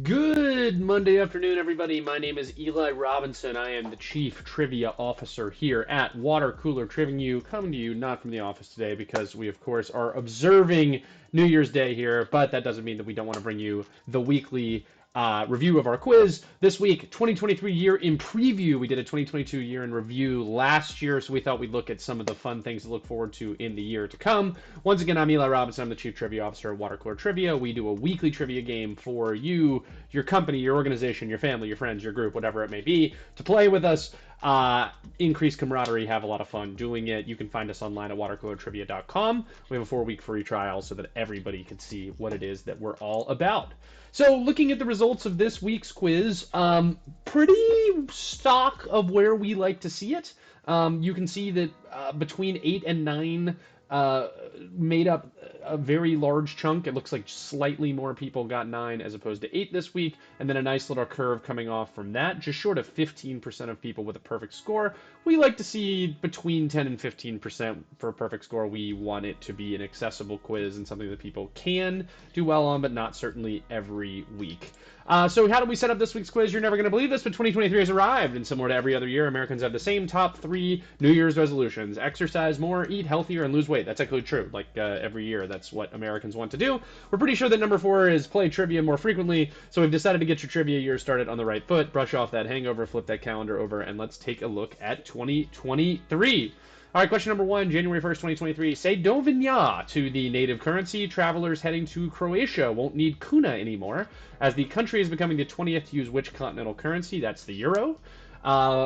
Good Monday afternoon, everybody. My name is Eli Robinson. I am the Chief Trivia Officer here at Water Cooler Trivia. Coming to you not from the office today because we, of course, are observing New Year's Day here, but that doesn't mean that we don't want to bring you the weekly review of our quiz. This week, 2023 year in preview. We did a 2022 year in review last year, so we thought we'd look at some of the fun things to look forward to in the year to come. Once again, I'm Eli Robinson. I'm the Chief Trivia Officer at Water Cooler Trivia. We do a weekly trivia game for you, your company, your organization, your family, your friends, your group, whatever it may be, to play with us. Increase camaraderie, have a lot of fun doing it. You can find us online at watercoolertrivia.com. We have a 4-week free trial so that everybody can see what it is that we're all about. So, looking at the results of this week's quiz, pretty stock of where we like to see it. You can see that between 8 and 9 made up a very large chunk. It looks like slightly more people got 9 as opposed to 8 this week, and then a nice little curve coming off from that, just short of 15% of people with a perfect score. We like to see between 10 and 15% for a perfect score. We want it to be an accessible quiz and something that people can do well on, but not certainly every week. So how do we set up this week's quiz? You're never going to believe this, but 2023 has arrived, and similar to every other year, Americans have the same top 3 New Year's resolutions: exercise more, eat healthier, and lose weight. That's actually true. Like every year, that's what Americans want to do. We're pretty sure that number 4 is play trivia more frequently, so we've decided to get your trivia year started on the right foot, brush off that hangover, flip that calendar over, and let's take a look at 2023. All right, question number 1, January 1st, 2023. Say Dovinya to the native currency. Travelers heading to Croatia won't need kuna anymore, as the country is becoming the 20th to use which continental currency? That's the euro.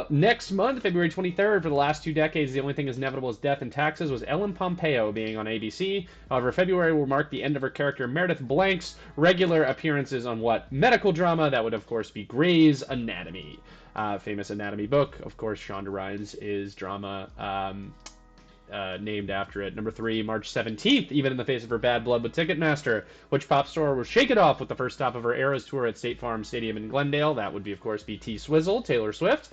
Next month, February 23rd, for the last 2 decades, the only thing as inevitable as death and taxes was Ellen Pompeo being on ABC. However, February will mark the end of her character Meredith Blank's regular appearances on what? Medical drama. That would, of course, be Grey's Anatomy. Famous anatomy book. Of course, Shonda Rhimes is drama named after it. Number 3, March 17th, even in the face of her bad blood with Ticketmaster, which pop star will shake it off with the first stop of her Eras tour at State Farm Stadium in Glendale. That would be, of course, be T-Swizzle, Taylor Swift.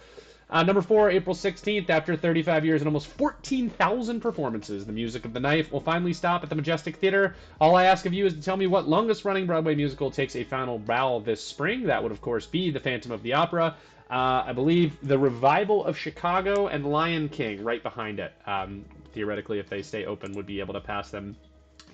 Number 4, April 16th, after 35 years and almost 14,000 performances, the music of the night will finally stop at the Majestic Theater. All I ask of you is to tell me what longest-running Broadway musical takes a final bow this spring. That would, of course, be The Phantom of the Opera. I believe the revival of Chicago and Lion King right behind it. Theoretically, if they stay open, would be able to pass them.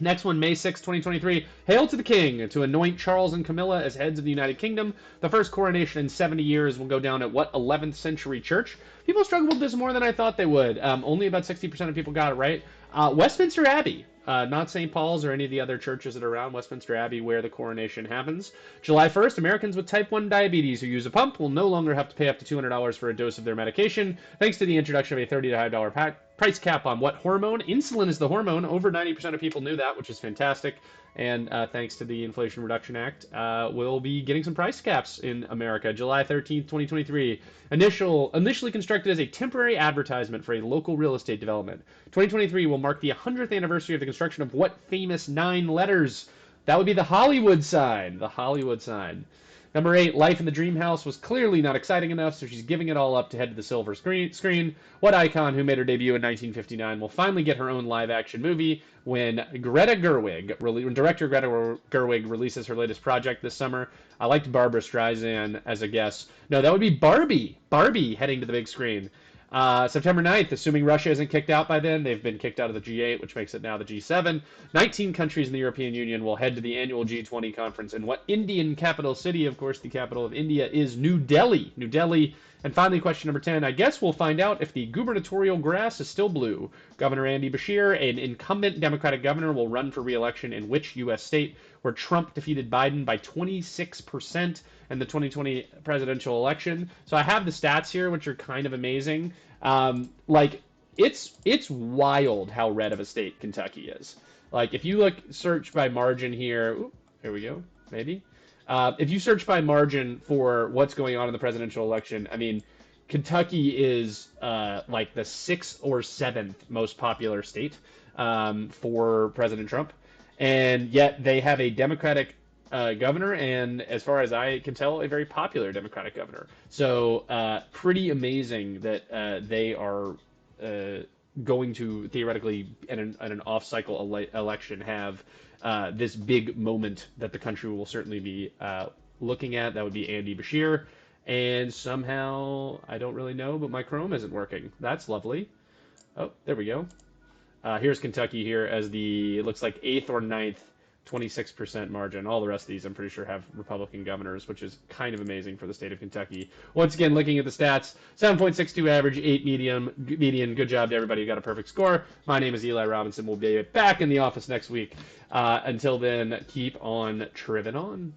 Next one, May 6, 2023. Hail to the King! To anoint Charles and Camilla as heads of the United Kingdom. The first coronation in 70 years will go down at what 11th century church? People struggled with this more than I thought they would. Only about 60% of people got it right. Westminster Abbey. Not St. Paul's or any of the other churches that are around Westminster Abbey where the coronation happens. July 1st, Americans with type 1 diabetes who use a pump will no longer have to pay up to $200 for a dose of their medication, thanks to the introduction of a $35 price cap on what hormone? Insulin is the hormone. Over 90% of people knew that, which is fantastic. And thanks to the Inflation Reduction Act, we'll be getting some price caps in America. July 13th, 2023. Initially constructed as a temporary advertisement for a local real estate development. 2023 will mark the 100th anniversary of the construction of what famous 9 letters? That would be the Hollywood sign. The Hollywood sign. Number 8, Life in the Dream House was clearly not exciting enough, so she's giving it all up to head to the silver screen. What icon who made her debut in 1959 will finally get her own live-action movie when director Greta Gerwig releases her latest project this summer? I liked Barbara Streisand as a guess. No, that would be Barbie. Barbie heading to the big screen. September 9th, assuming Russia isn't kicked out by then, they've been kicked out of the G8, which makes it now the G7. 19 countries in the European Union will head to the annual G20 conference in what Indian capital city? Of course, the capital of India is New Delhi. New Delhi. And finally, question number 10. I guess we'll find out if the gubernatorial grass is still blue. Governor Andy Beshear, an incumbent Democratic governor, will run for re-election in which U.S. state where Trump defeated Biden by 26% in the 2020 presidential election? So I have the stats here, which are kind of amazing. It's wild how red of a state Kentucky is. Like, if you search by margin here, here we go, maybe. If you search by margin for what's going on in the presidential election, I mean, Kentucky is like the 6th or 7th most popular state for President Trump, and yet they have a Democratic governor, and as far as I can tell, a very popular Democratic governor. So pretty amazing that they are going to theoretically, in an off-cycle election, have this big moment that the country will certainly be looking at. That would be Andy Bashir. And somehow, I don't really know, but my Chrome isn't working. That's lovely. Oh, there we go. Here's Kentucky here as the, it looks like 8th or ninth, 26% margin. All the rest of these, I'm pretty sure, have Republican governors, which is kind of amazing for the state of Kentucky. Once again, looking at the stats, 7.62 average, 8 median. Good job to everybody who got a perfect score. My name is Eli Robinson. We'll be back in the office next week. Until then, keep on triving on.